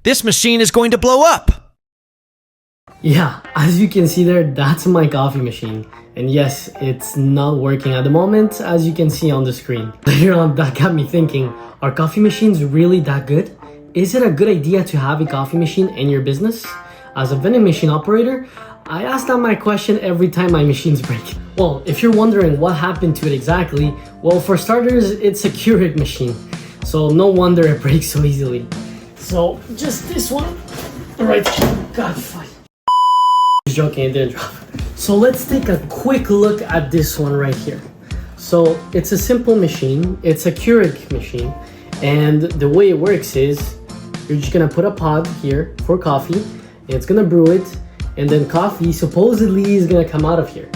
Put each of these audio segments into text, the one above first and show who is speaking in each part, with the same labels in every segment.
Speaker 1: This machine is going to blow up!
Speaker 2: Yeah, as you can see there, that's my coffee machine. And yes, it's not working at the moment, as you can see on the screen. Later on, that got me thinking, are coffee machines really that good? Is it a good idea to have a coffee machine in your business? As a vending machine operator, I ask that my question every time my machines break. Well, if you're wondering what happened to it exactly, well, for starters, it's a Keurig machine. So no wonder it breaks so easily. So just this one, right here. God, fine. Just joking, it didn't drop. So let's take a quick look at this one right here. So it's a simple machine. It's a Keurig machine. And the way it works is, you're just gonna put a pod here for coffee, and it's gonna brew it, and then coffee supposedly is gonna come out of here.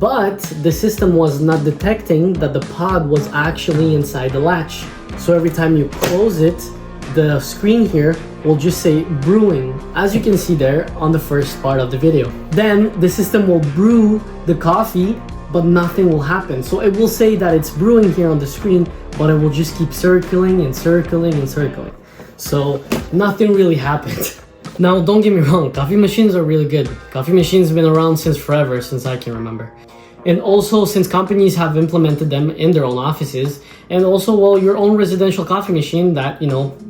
Speaker 2: But the system was not detecting that the pod was actually inside the latch. So every time you close it, the screen here will just say brewing, as you can see there on the first part of the video. Then the system will brew the coffee, but nothing will happen. So it will say that it's brewing here on the screen, but it will just keep circling and circling and circling. So nothing really happened. Now, don't get me wrong, coffee machines are really good. Coffee machines have been around since forever, since I can remember. And also, since companies have implemented them in their own offices, and also, well, your own residential coffee machine that,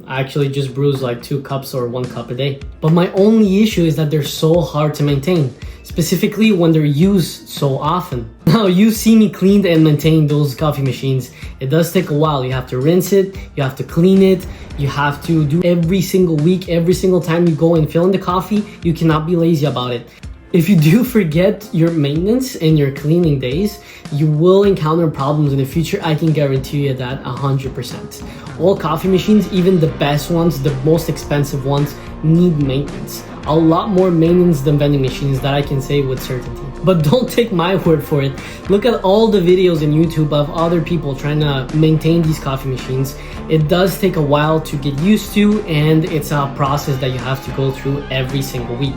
Speaker 2: actually just brews like 2 cups or 1 cup a day. But my only issue is that they're so hard to maintain, specifically when they're used so often. Now, you see me clean and maintain those coffee machines. It does take a while. You have to rinse it, you have to clean it, you have to do every single week, every single time you go and fill in the coffee. You cannot be lazy about it. If you do forget your maintenance and your cleaning days, you will encounter problems in the future. I can guarantee you that 100%. All coffee machines, even the best ones, the most expensive ones, need maintenance. A lot more maintenance than vending machines, that I can say with certainty. But don't take my word for it. Look at all the videos on YouTube of other people trying to maintain these coffee machines. It does take a while to get used to, and it's a process that you have to go through every single week.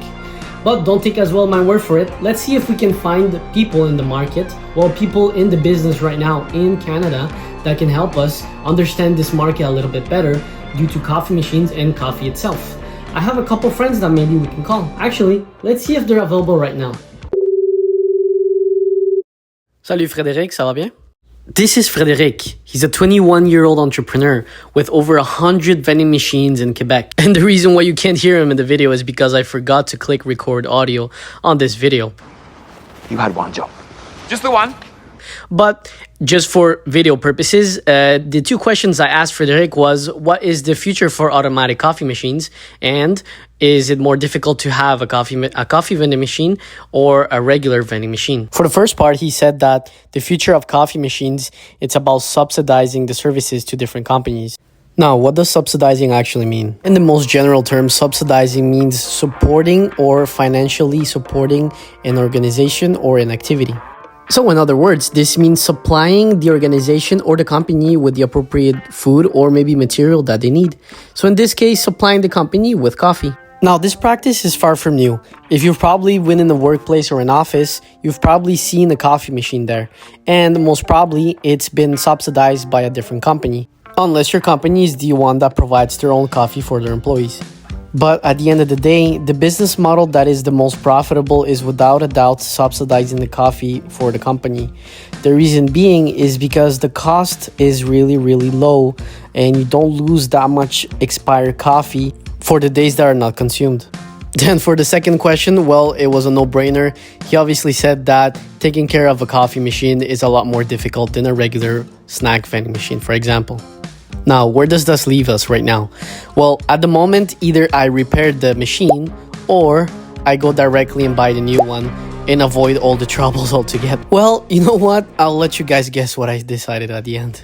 Speaker 2: But don't take as well my word for it. Let's see if we can find people in the market, well, people in the business right now in Canada that can help us understand this market a little bit better due to coffee machines and coffee itself. I have a couple friends that maybe we can call. Actually, let's see if they're available right now. Salut Frederick, ça va bien? This is Frederick. He's a 21-year-old entrepreneur with over 100 vending machines in Quebec. And the reason why you can't hear him in the video is because I forgot to click record audio on this video.
Speaker 3: You had one job. Just the one?
Speaker 2: But just for video purposes, the 2 questions I asked Frederick was, what is the future for automatic coffee machines? And is it more difficult to have a coffee vending machine or a regular vending machine? For the first part, he said that the future of coffee machines, it's about subsidizing the services to different companies. Now, what does subsidizing actually mean? In the most general term, subsidizing means supporting or financially supporting an organization or an activity. So in other words, this means supplying the organization or the company with the appropriate food or maybe material that they need. So in this case, supplying the company with coffee. Now, this practice is far from new. If you've probably been in a workplace or an office, you've probably seen a coffee machine there. And most probably, it's been subsidized by a different company. Unless your company is the one that provides their own coffee for their employees. But at the end of the day, the business model that is the most profitable is without a doubt subsidizing the coffee for the company. The reason being is because the cost is really, really low and you don't lose that much expired coffee for the days that are not consumed. Then for the second question, well, it was a no-brainer. He obviously said that taking care of a coffee machine is a lot more difficult than a regular snack vending machine, for example. Now, where does this leave us right now? Well, at the moment, either I repair the machine or I go directly and buy the new one and avoid all the troubles altogether. Well, you know what? I'll let you guys guess what I decided at the end.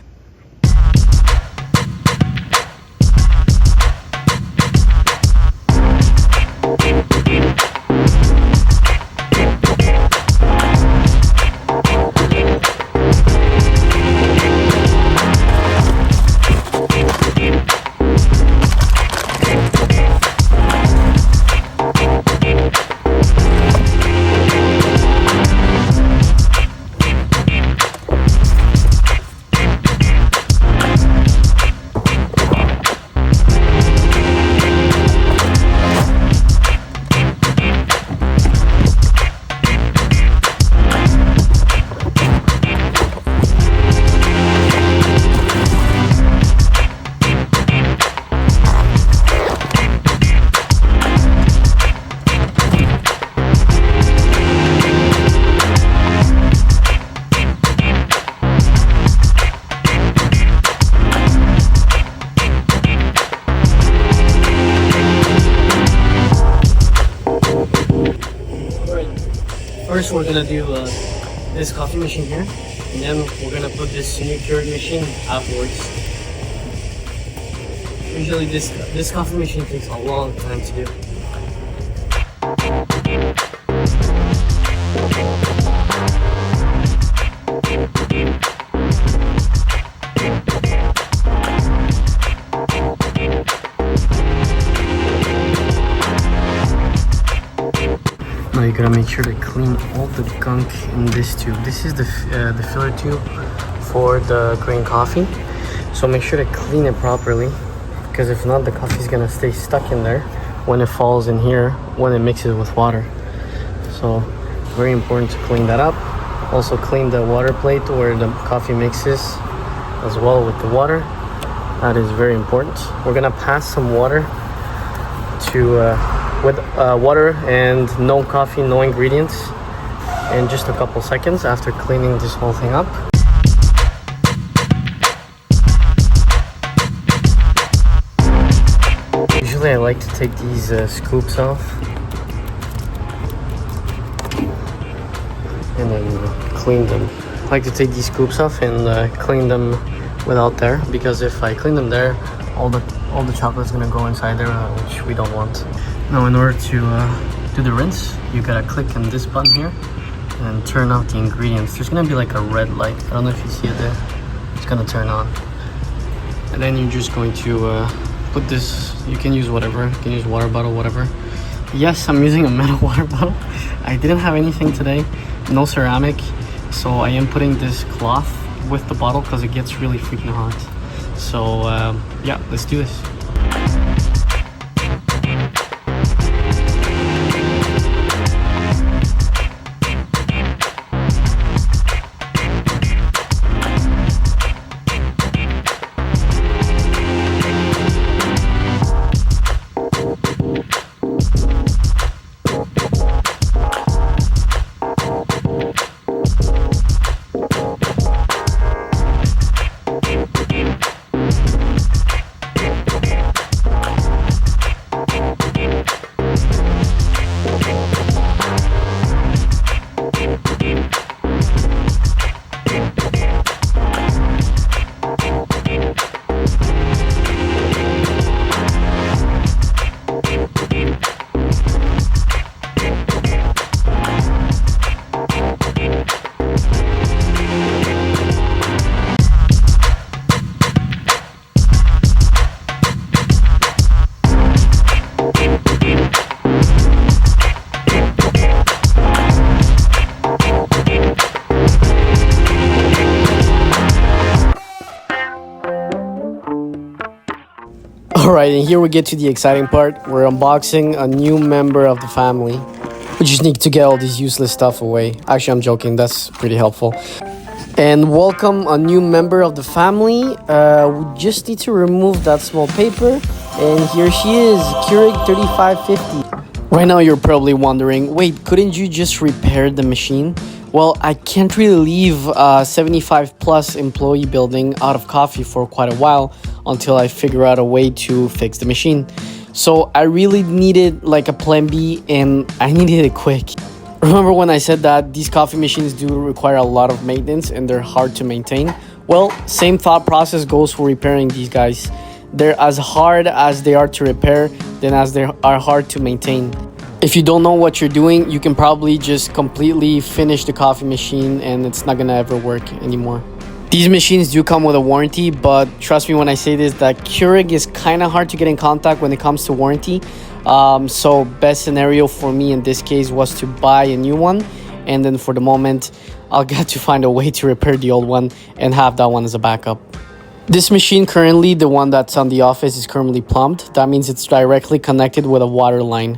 Speaker 2: first we're gonna do this coffee machine here, and then we're gonna put this new Keurig machine afterwards. Usually this coffee machine takes a long time to do. Now you gotta make sure to clean all the gunk in this tube. This is the filler tube for the green coffee. So make sure to clean it properly, because if not, the coffee is gonna stay stuck in there when it falls in here, when it mixes with water. So very important to clean that up. Also clean the water plate where the coffee mixes as well with the water. That is very important. We're gonna pass some water to with water and no coffee, no ingredients, in just a couple seconds after cleaning this whole thing up. Usually I like to take these scoops off and then clean them. I like to take these scoops off and clean them without there, because if I clean them there, all the chocolate's gonna go inside there, which we don't want. Now in order to do the rinse, you gotta click on this button here and turn off the ingredients. There's gonna be like a red light. I don't know if you see it there. It's gonna turn on. And then you're just going to put this, you can use whatever, you can use water bottle, whatever. Yes, I'm using a metal water bottle. I didn't have anything today, no ceramic. So I am putting this cloth with the bottle because it gets really freaking hot. So yeah, let's do this. Alright, and here we get to the exciting part. We're unboxing a new member of the family. We just need to get all this useless stuff away. Actually, I'm joking. That's pretty helpful. And welcome a new member of the family. We just need to remove that small paper. And here she is, Keurig 3550. Right now, you're probably wondering, wait, couldn't you just repair the machine? Well, I can't really leave a 75 plus employee building out of coffee for quite a while until I figure out a way to fix the machine. So I really needed like a plan B, and I needed it quick. Remember when I said that these coffee machines do require a lot of maintenance and they're hard to maintain? Well, same thought process goes for repairing these guys. They're as hard as they are to repair, then as they are hard to maintain. If you don't know what you're doing, you can probably just completely finish the coffee machine and it's not gonna ever work anymore. These machines do come with a warranty, but trust me when I say this, that Keurig is kind of hard to get in contact when it comes to warranty. So best scenario for me in this case was to buy a new one, and then for the moment, I'll get to find a way to repair the old one and have that one as a backup. This machine currently, the one that's on the office, is currently plumbed. That means it's directly connected with a water line.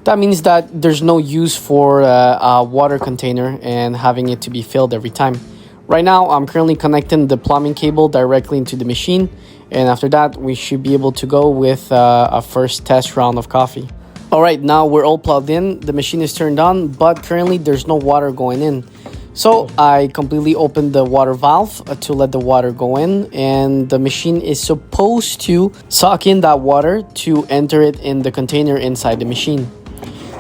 Speaker 2: That means that there's no use for a water container and having it to be filled every time. Right now, I'm currently connecting the plumbing cable directly into the machine. And after that, we should be able to go with a first test round of coffee. All right, now we're all plugged in. The machine is turned on, but currently there's no water going in. So I completely opened the water valve to let the water go in, and the machine is supposed to suck in that water to enter it in the container inside the machine.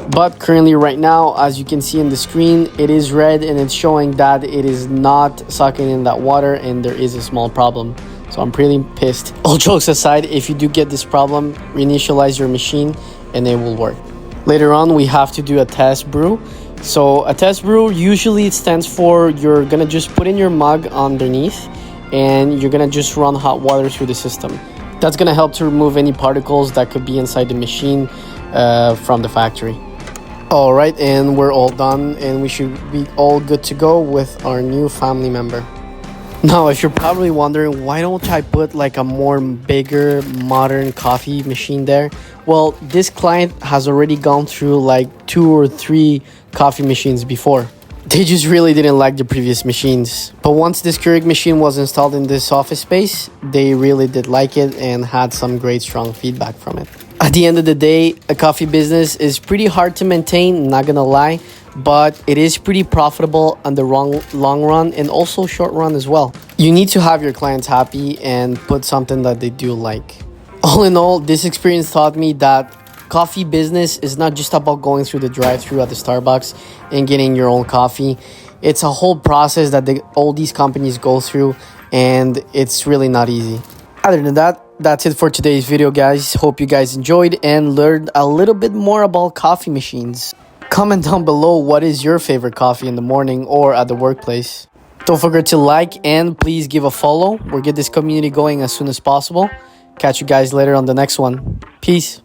Speaker 2: But currently right now, as you can see in the screen, it is red and it's showing that it is not sucking in that water and there is a small problem. So I'm pretty pissed. All jokes aside, if you do get this problem, reinitialize your machine and it will work. Later on, we have to do a test brew. So a test brew, usually it stands for you're gonna just put in your mug underneath and you're gonna just run hot water through the system. That's gonna help to remove any particles that could be inside the machine from the factory. All right, and we're all done and we should be all good to go with our new family member. Now, if you're probably wondering, why don't I put like a more bigger modern coffee machine there? Well, this client has already gone through like 2 or 3 coffee machines before. They just really didn't like the previous machines. But once this Keurig machine was installed in this office space, they really did like it and had some great strong feedback from it. At the end of the day, a coffee business is pretty hard to maintain, not gonna lie, but it is pretty profitable on the long run and also short run as well. You need to have your clients happy and put something that they do like. All in all, this experience taught me that coffee business is not just about going through the drive-thru at the Starbucks and getting your own coffee. It's a whole process that all these companies go through, and it's really not easy. Other than that, that's it for today's video, guys. Hope you guys enjoyed and learned a little bit more about coffee machines. Comment down below what is your favorite coffee in the morning or at the workplace. Don't forget to like and please give a follow. We'll get this community going as soon as possible. Catch you guys later on the next one. Peace.